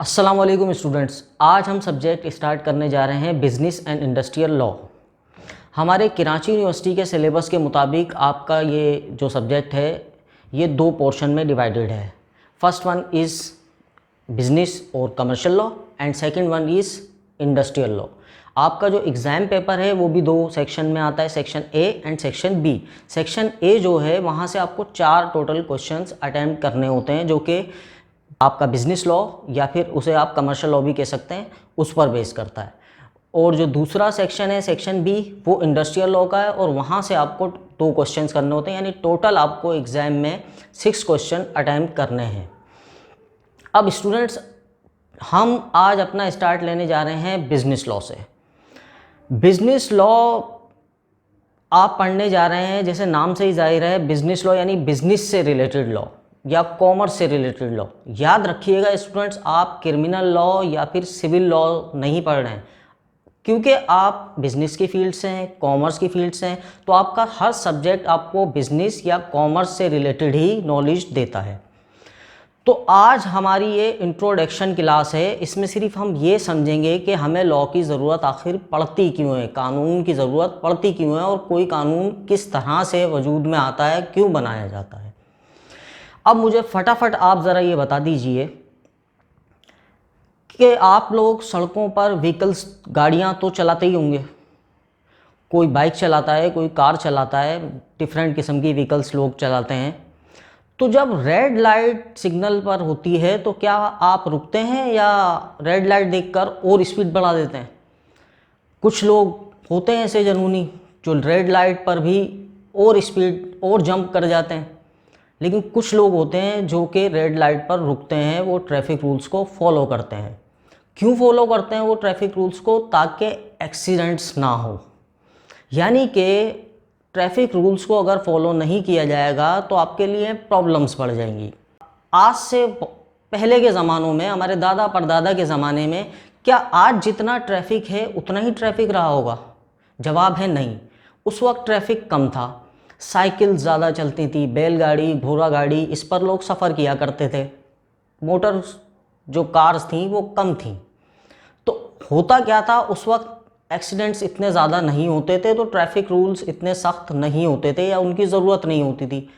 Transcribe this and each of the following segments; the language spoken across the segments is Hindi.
अस्सलाम वालेकुम स्टूडेंट्स। आज हम सब्जेक्ट स्टार्ट करने जा रहे हैं बिज़नेस एंड इंडस्ट्रियल लॉ। हमारे कराची यूनिवर्सिटी के सिलेबस के मुताबिक आपका ये जो सब्जेक्ट है ये दो पोर्शन में डिवाइडेड है। फर्स्ट वन इज़ बिज़नेस और commercial law and second one is industrial law. आपका जो एग्ज़ाम पेपर है वो भी दो सेक्शन में आता है, section A and section B. Section A जो है वहाँ से आपको 4 टोटल क्वेश्चंस अटेम्प्ट करने होते हैं, जो कि आपका बिज़नेस लॉ या फिर उसे आप कमर्शियल लॉ भी कह सकते हैं, उस पर बेस करता है। और जो दूसरा सेक्शन है सेक्शन बी, वो इंडस्ट्रियल लॉ का है और वहाँ से आपको 2 क्वेश्चंस करने होते हैं, यानी टोटल आपको एग्ज़ाम में 6 क्वेश्चन अटैम्प्ट करने हैं। अब स्टूडेंट्स, हम आज अपना स्टार्ट लेने जा रहे हैं बिज़नेस लॉ से। बिज़नेस लॉ आप पढ़ने जा रहे हैं, जैसे नाम से ही जाहिर है, बिज़नेस लॉ यानी बिज़नेस से रिलेटेड लॉ या कॉमर्स से रिलेटेड लॉ। याद रखिएगा स्टूडेंट्स, आप क्रिमिनल लॉ या फिर सिविल लॉ नहीं पढ़ रहे हैं, क्योंकि आप बिज़नेस की फील्ड से हैं, कॉमर्स की फील्ड से हैं, तो आपका हर सब्जेक्ट आपको बिज़नेस या कॉमर्स से रिलेटेड ही नॉलेज देता है। तो आज हमारी ये इंट्रोडक्शन क्लास है, इसमें सिर्फ हम ये समझेंगे कि हमें लॉ की ज़रूरत आखिर पड़ती क्यों है, कानून की ज़रूरत पड़ती क्यों है और कोई कानून किस तरह से वजूद में आता है, क्यों बनाया जाता है। अब मुझे फटाफट आप ज़रा ये बता दीजिए कि आप लोग सड़कों पर व्हीकल्स, गाड़ियाँ तो चलाते ही होंगे। कोई बाइक चलाता है, कोई कार चलाता है, डिफरेंट किस्म की व्हीकल्स लोग चलाते हैं। तो जब रेड लाइट सिग्नल पर होती है तो क्या आप रुकते हैं या रेड लाइट देखकर और स्पीड बढ़ा देते हैं? कुछ लोग होते हैं ऐसे जनूनी जो रेड लाइट पर भी और स्पीड और जंप कर जाते हैं, लेकिन कुछ लोग होते हैं जो कि रेड लाइट पर रुकते हैं, वो ट्रैफिक रूल्स को फॉलो करते हैं। क्यों फॉलो करते हैं वो ट्रैफिक रूल्स को? ताकि एक्सीडेंट्स ना हो। यानी कि ट्रैफिक रूल्स को अगर फॉलो नहीं किया जाएगा तो आपके लिए प्रॉब्लम्स बढ़ जाएंगी। आज से पहले के ज़मानों में, हमारे दादा परदादा के ज़माने में, क्या आज जितना ट्रैफिक है उतना ही ट्रैफिक रहा होगा? जवाब है नहीं। उस वक्त ट्रैफिक कम था, साइकिल ज़्यादा चलती थी, बैलगाड़ी, घोड़ा गाड़ी, इस पर लोग सफ़र किया करते थे। मोटर जो कार्स थी वो कम थी। तो होता क्या था उस वक्त, एक्सीडेंट्स इतने ज़्यादा नहीं होते थे, तो ट्रैफिक रूल्स इतने सख्त नहीं होते थे या उनकी ज़रूरत नहीं होती थी।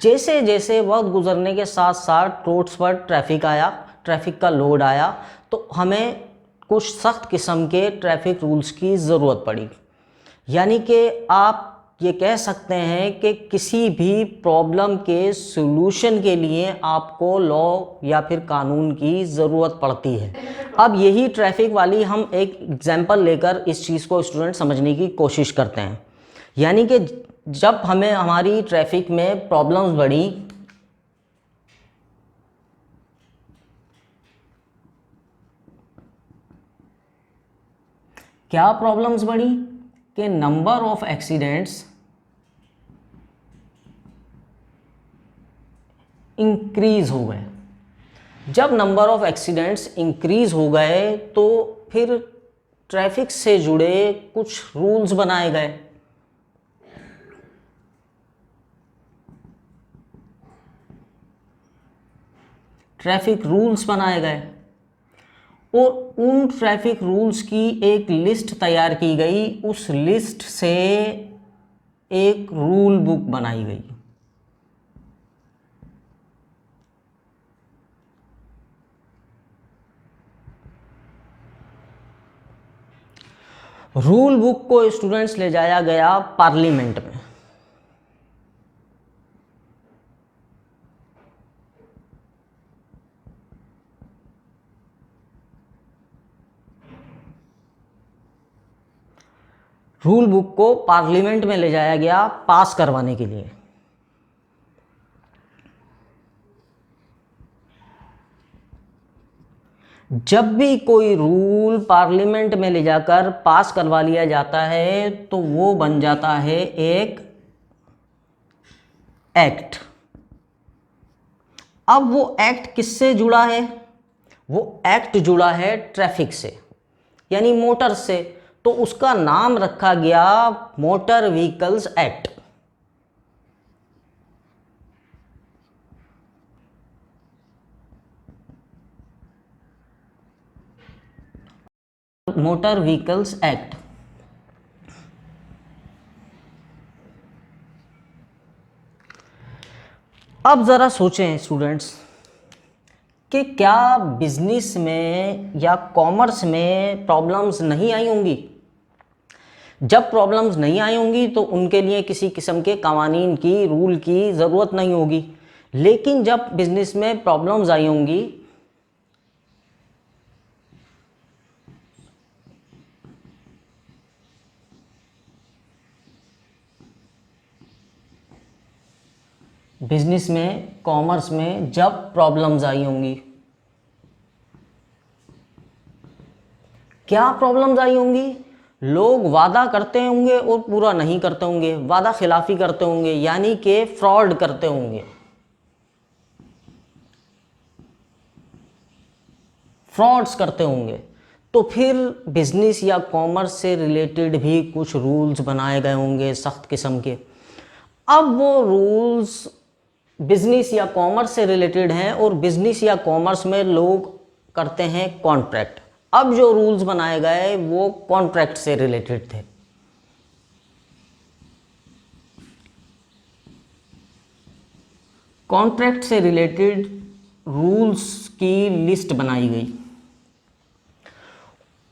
जैसे जैसे वक्त गुजरने के साथ साथ रोड्स पर ट्रैफिक आया, ट्रैफिक का लोड आया, तो हमें कुछ सख्त किस्म के ट्रैफिक रूल्स की ज़रूरत पड़ी। यानी कि आप ये कह सकते हैं कि किसी भी प्रॉब्लम के सॉल्यूशन के लिए आपको लॉ या फिर कानून की ज़रूरत पड़ती है। अब यही ट्रैफिक वाली हम एक एग्जांपल लेकर इस चीज़ को स्टूडेंट समझने की कोशिश करते हैं। यानी कि जब हमें हमारी ट्रैफिक में प्रॉब्लम्स बढ़ी, क्या प्रॉब्लम्स बढ़ी कि नंबर ऑफ एक्सीडेंट्स इंक्रीज़ हो गए। जब नंबर ऑफ एक्सीडेंट्स इंक्रीज़ हो गए तो फिर ट्रैफिक से जुड़े कुछ रूल्स बनाए गए। ट्रैफिक रूल्स बनाए गए और उन ट्रैफिक रूल्स की एक लिस्ट तैयार की गई। उस लिस्ट से एक रूल बुक बनाई गई। रूल बुक को स्टूडेंट्स ले जाया गया पार्लियामेंट में। रूल बुक को पार्लियामेंट में ले जाया गया पास करवाने के लिए। जब भी कोई रूल पार्लियामेंट में ले जाकर पास करवा लिया जाता है तो वो बन जाता है एक एक्ट। अब वो एक्ट किससे जुड़ा है? वो एक्ट जुड़ा है ट्रैफिक से, यानी मोटर से। तो उसका नाम रखा गया motor vehicles act. Motor vehicles act. अब ज़रा सोचें स्टूडेंट्स कि क्या बिजनेस में या कॉमर्स में प्रॉब्लम्स नहीं आई होंगी। जब प्रॉब्लम्स नहीं आई होंगी तो उनके लिए किसी किस्म के कवानीन की, रूल की ज़रूरत नहीं होगी। लेकिन जब बिजनेस में प्रॉब्लम्स आई होंगी बिजनेस में, कॉमर्स में जब प्रॉब्लम्स आई होंगी, क्या प्रॉब्लम्स आई होंगी? लोग वादा करते होंगे और पूरा नहीं करते होंगे, वादा खिलाफी करते होंगे, यानी कि फ्रॉड करते होंगे, फ्रॉड्स करते होंगे। तो फिर बिजनेस या कॉमर्स से रिलेटेड भी कुछ रूल्स बनाए गए होंगे सख्त किस्म के। अब वो रूल्स बिजनेस या कॉमर्स से रिलेटेड हैं और बिजनेस या कॉमर्स में लोग करते हैं कॉन्ट्रैक्ट। अब जो रूल्स बनाए गए वो कॉन्ट्रैक्ट से रिलेटेड थे। कॉन्ट्रैक्ट से रिलेटेड रूल्स की लिस्ट बनाई गई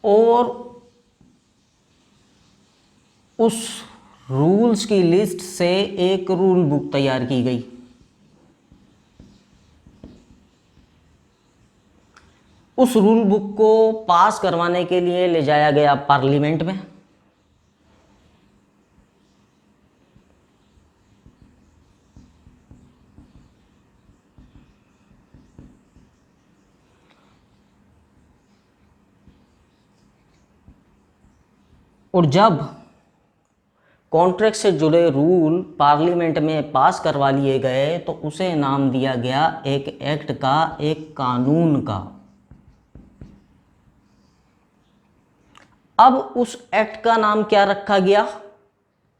और उस रूल्स की लिस्ट से एक रूल बुक तैयार की गई। उस रूल बुक को पास करवाने के लिए ले जाया गया पार्लियामेंट में। और जब कॉन्ट्रैक्ट से जुड़े रूल पार्लियामेंट में पास करवा लिए गए तो उसे नाम दिया गया एक एक्ट का, एक कानून का। अब उस एक्ट का नाम क्या रखा गया?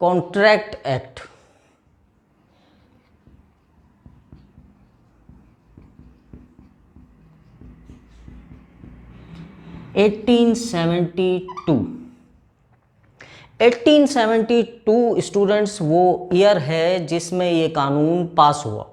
Contract act. एटीन 1872 स्टूडेंट्स वो ईयर है जिसमें ये कानून पास हुआ।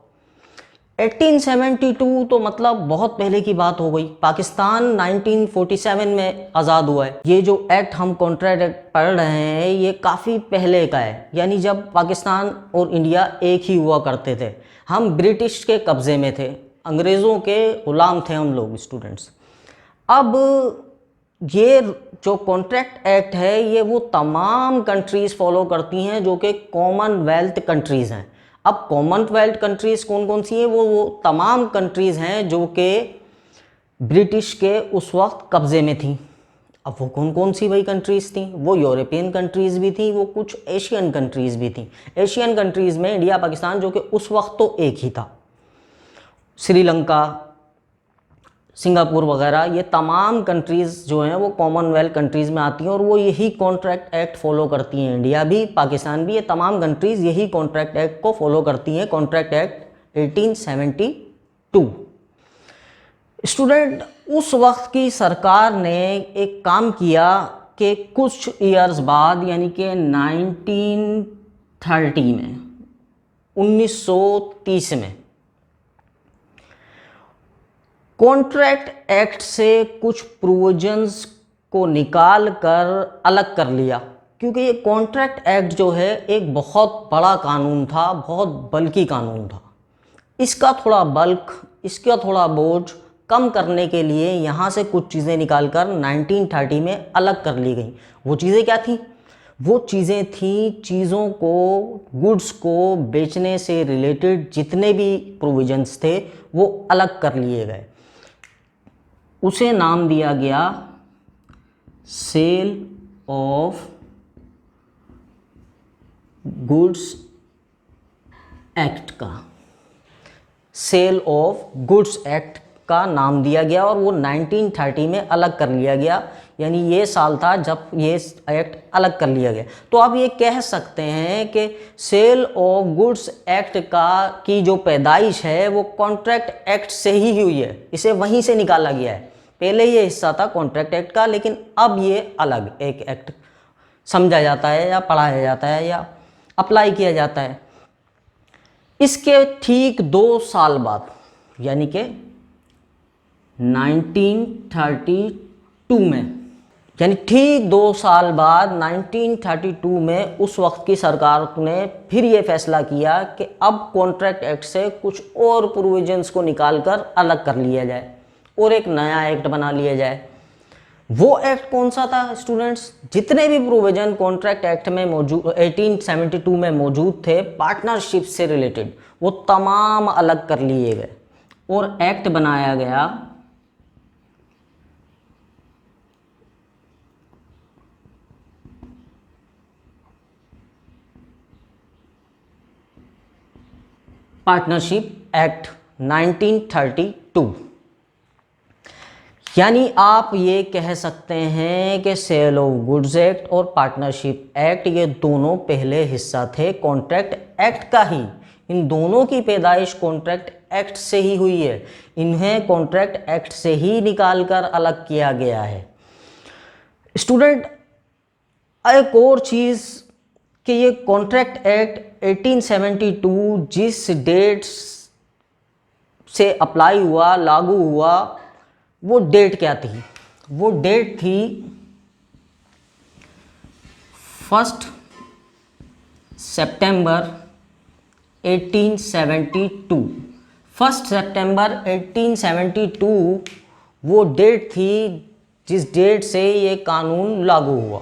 1872 तो मतलब बहुत पहले की बात हो गई। पाकिस्तान 1947 में आज़ाद हुआ है। ये जो एक्ट हम कॉन्ट्रैक्ट एक्ट पढ़ रहे हैं ये काफ़ी पहले का है, यानी जब पाकिस्तान और इंडिया एक ही हुआ करते थे। हम ब्रिटिश के कब्ज़े में थे, अंग्रेज़ों के ग़ुलाम थे हम लोग स्टूडेंट्स। अब ये जो कॉन्ट्रैक्ट एक्ट है ये वो तमाम कंट्रीज़ फॉलो करती हैं जो कि कॉमनवेल्थ कंट्रीज़ हैं। अब कॉमनवेल्थ कंट्रीज़ कौन कौन सी हैं? वो तमाम कंट्रीज़ हैं जो कि ब्रिटिश के उस वक्त कब्ज़े में थी। अब वो कौन कौन सी भाई कंट्रीज़ थी? वो यूरोपियन कंट्रीज़ भी थी, वो कुछ एशियन कंट्रीज़ भी थी। एशियन कंट्रीज़ में इंडिया, पाकिस्तान जो कि उस वक्त तो एक ही था, श्रीलंका, सिंगापुर वगैरह, ये तमाम कंट्रीज़ जो हैं वो कॉमनवेल्थ कंट्रीज़ में आती हैं और वो यही कॉन्ट्रैक्ट एक्ट फॉलो करती हैं। इंडिया भी, पाकिस्तान भी, ये तमाम कंट्रीज़ यही कॉन्ट्रैक्ट एक्ट को फॉलो करती हैं। Contract act 1872। स्टूडेंट, उस वक्त की सरकार ने एक काम किया कि कुछ ईयर्स बाद, यानी कि 1930 में, 1930 में कॉन्ट्रैक्ट एक्ट से कुछ प्रोविजंस को निकाल कर अलग कर लिया, क्योंकि ये कॉन्ट्रैक्ट एक्ट जो है एक बहुत बड़ा कानून था, बहुत बल्कि कानून था। इसका थोड़ा बल्क, इसका थोड़ा बोझ कम करने के लिए यहाँ से कुछ चीज़ें निकालकर 1930 में अलग कर ली गई। वो चीज़ें क्या थी? वो चीज़ें थी, चीज़ों को, गुड्स को बेचने से रिलेटेड जितने भी प्रोविजंस थे वो अलग कर लिए गए। उसे नाम दिया गया सेल ऑफ गुड्स एक्ट का। सेल ऑफ गुड्स एक्ट का नाम दिया गया और वो 1930 में अलग कर लिया गया, यानी ये साल था जब ये एक्ट अलग कर लिया गया। तो आप ये कह सकते हैं कि सेल ऑफ गुड्स एक्ट की जो पैदाइश है वो कॉन्ट्रैक्ट एक्ट से ही हुई है, इसे वहीं से निकाला गया है। पहले ये हिस्सा था कॉन्ट्रैक्ट एक्ट का, लेकिन अब ये अलग एक एक्ट समझा जाता है या पढ़ाया जाता है या अप्लाई किया जाता है। इसके ठीक 2 साल बाद यानी कि 1932 में, यानी ठीक 2 साल बाद 1932 में उस वक्त की सरकार ने फिर ये फैसला किया कि अब कॉन्ट्रैक्ट एक्ट से कुछ और प्रोविजंस को निकालकर अलग कर लिया जाए और एक नया एक्ट बना लिया जाए। वो एक्ट कौन सा था स्टूडेंट्स? जितने भी प्रोविजन कॉन्ट्रैक्ट एक्ट में मौजूद 1872 में मौजूद थे पार्टनरशिप से रिलेटेड, वो तमाम अलग कर लिए गए और एक्ट बनाया गया पार्टनरशिप एक्ट 1932। यानी आप ये कह सकते हैं कि सेल ऑफ गुड्स एक्ट और पार्टनरशिप एक्ट ये दोनों पहले हिस्सा थे कॉन्ट्रैक्ट एक्ट का ही। इन दोनों की पैदाइश कॉन्ट्रैक्ट एक्ट से ही हुई है, इन्हें कॉन्ट्रैक्ट एक्ट से ही निकालकर अलग किया गया है। स्टूडेंट, एक और चीज़ कि ये कॉन्ट्रैक्ट एक्ट 1872 जिस डेट से अप्लाई हुआ, लागू हुआ, वो डेट क्या थी? वो डेट थी 1 सितंबर 1872। 1 सितंबर 1872 वो डेट थी जिस डेट से ये कानून लागू हुआ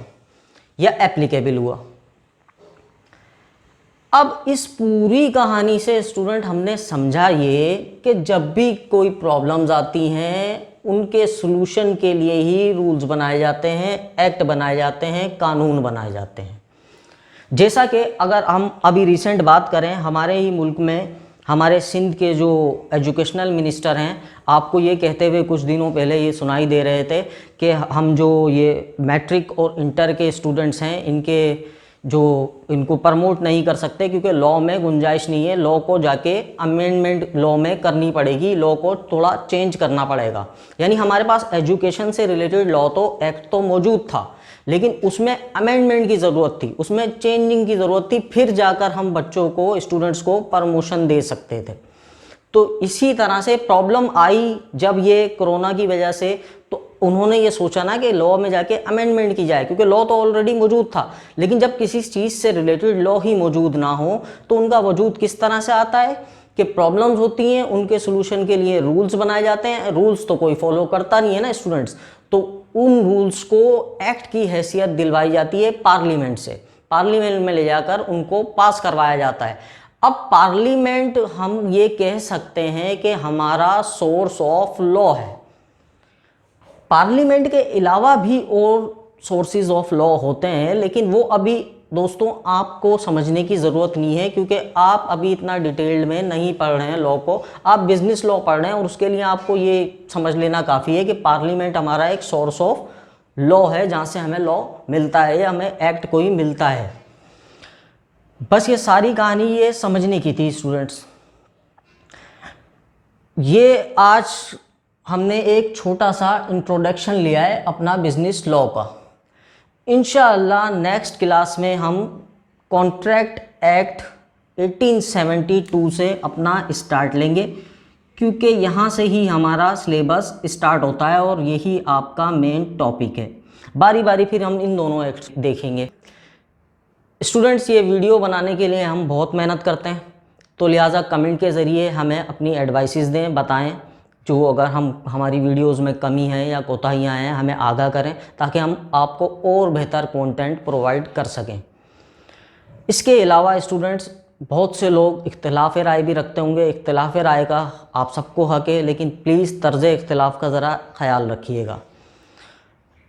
या एप्लीकेबल हुआ। अब इस पूरी कहानी से स्टूडेंट हमने समझा ये कि जब भी कोई प्रॉब्लम्स आती हैं उनके सॉल्यूशन के लिए ही रूल्स बनाए जाते हैं, एक्ट बनाए जाते हैं, कानून बनाए जाते हैं। जैसा कि अगर हम अभी रिसेंट बात करें, हमारे ही मुल्क में हमारे सिंध के जो एजुकेशनल मिनिस्टर हैं, आपको ये कहते हुए कुछ दिनों पहले ये सुनाई दे रहे थे कि हम जो ये मैट्रिक और इंटर के स्टूडेंट्स हैं इनको प्रमोट नहीं कर सकते क्योंकि लॉ में गुंजाइश नहीं है, लॉ को जाके अमेंडमेंट लॉ में करनी पड़ेगी, लॉ को थोड़ा चेंज करना पड़ेगा। यानी हमारे पास एजुकेशन से रिलेटेड लॉ तो एक्ट तो मौजूद था, लेकिन उसमें अमेंडमेंट की ज़रूरत थी, उसमें चेंजिंग की ज़रूरत थी, फिर जाकर हम बच्चों को, स्टूडेंट्स को प्रमोशन दे सकते थे। तो इसी तरह से प्रॉब्लम आई जब ये कोरोना की वजह से, तो उन्होंने ये सोचा ना कि लॉ में जाके अमेंडमेंट की जाए, क्योंकि लॉ तो ऑलरेडी मौजूद था। लेकिन जब किसी चीज़ से रिलेटेड लॉ ही मौजूद ना हो तो उनका वजूद किस तरह से आता है कि प्रॉब्लम्स होती हैं, उनके सोल्यूशन के लिए रूल्स बनाए जाते हैं। रूल्स तो कोई फॉलो करता नहीं है ना स्टूडेंट्स, तो उन रूल्स को एक्ट की हैसियत दिलवाई जाती है पार्लियामेंट से, पार्लियामेंट में ले जाकर उनको पास करवाया जाता है। अब पार्लियामेंट हम ये कह सकते हैं कि हमारा सोर्स ऑफ लॉ है। पार्लियामेंट के अलावा भी और सोर्सेज ऑफ लॉ होते हैं, लेकिन वो अभी दोस्तों आपको समझने की ज़रूरत नहीं है क्योंकि आप अभी इतना डिटेल्ड में नहीं पढ़ रहे हैं लॉ को। आप बिजनेस लॉ पढ़ रहे हैं और उसके लिए आपको ये समझ लेना काफ़ी है कि पार्लियामेंट हमारा एक सोर्स ऑफ लॉ है, जहाँ से हमें लॉ मिलता है या हमें एक्ट कोई मिलता है। बस ये सारी कहानी ये समझने की थी स्टूडेंट्स। ये आज हमने एक छोटा सा इंट्रोडक्शन लिया है अपना बिजनेस लॉ का। इंशाअल्लाह नेक्स्ट क्लास में हम कॉन्ट्रैक्ट एक्ट 1872 से अपना स्टार्ट लेंगे, क्योंकि यहाँ से ही हमारा सिलेबस स्टार्ट होता है और यही आपका मेन टॉपिक है। बारी बारी फिर हम इन दोनों एक्ट देखेंगे। स्टूडेंट्स, ये वीडियो बनाने के लिए हम बहुत मेहनत करते हैं, तो लिहाजा कमेंट के ज़रिए हमें अपनी एडवाइसेस दें, बताएं जो अगर हमारी वीडियोस में कमी है या कोताहियाँ हैं हमें आगाह करें, ताकि हम आपको और बेहतर कंटेंट प्रोवाइड कर सकें। इसके अलावा स्टूडेंट्स, बहुत से लोग इख्तिलाफ़ राय भी रखते होंगे। इख्तिलाफ़ राय का आप सबको हक है, लेकिन प्लीज़ तर्ज़ इख्तिलाफ़ का ज़रा ख्याल रखिएगा।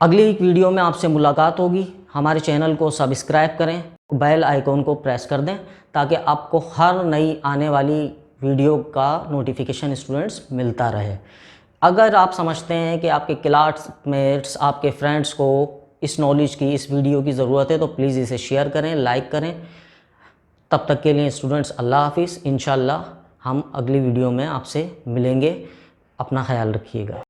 अगली वीडियो में आपसे मुलाकात होगी। हमारे चैनल को सब्सक्राइब करें, बेल आइकॉन को प्रेस कर दें ताकि आपको हर नई आने वाली वीडियो का नोटिफिकेशन स्टूडेंट्स मिलता रहे। अगर आप समझते हैं कि आपके क्लासमेट्स, आपके फ्रेंड्स को इस नॉलेज की, इस वीडियो की ज़रूरत है, तो प्लीज़ इसे शेयर करें, लाइक करें। तब तक के लिए स्टूडेंट्स अल्लाह हाफिज़। इंशाअल्लाह हम अगली वीडियो में आपसे मिलेंगे। अपना ख्याल रखिएगा।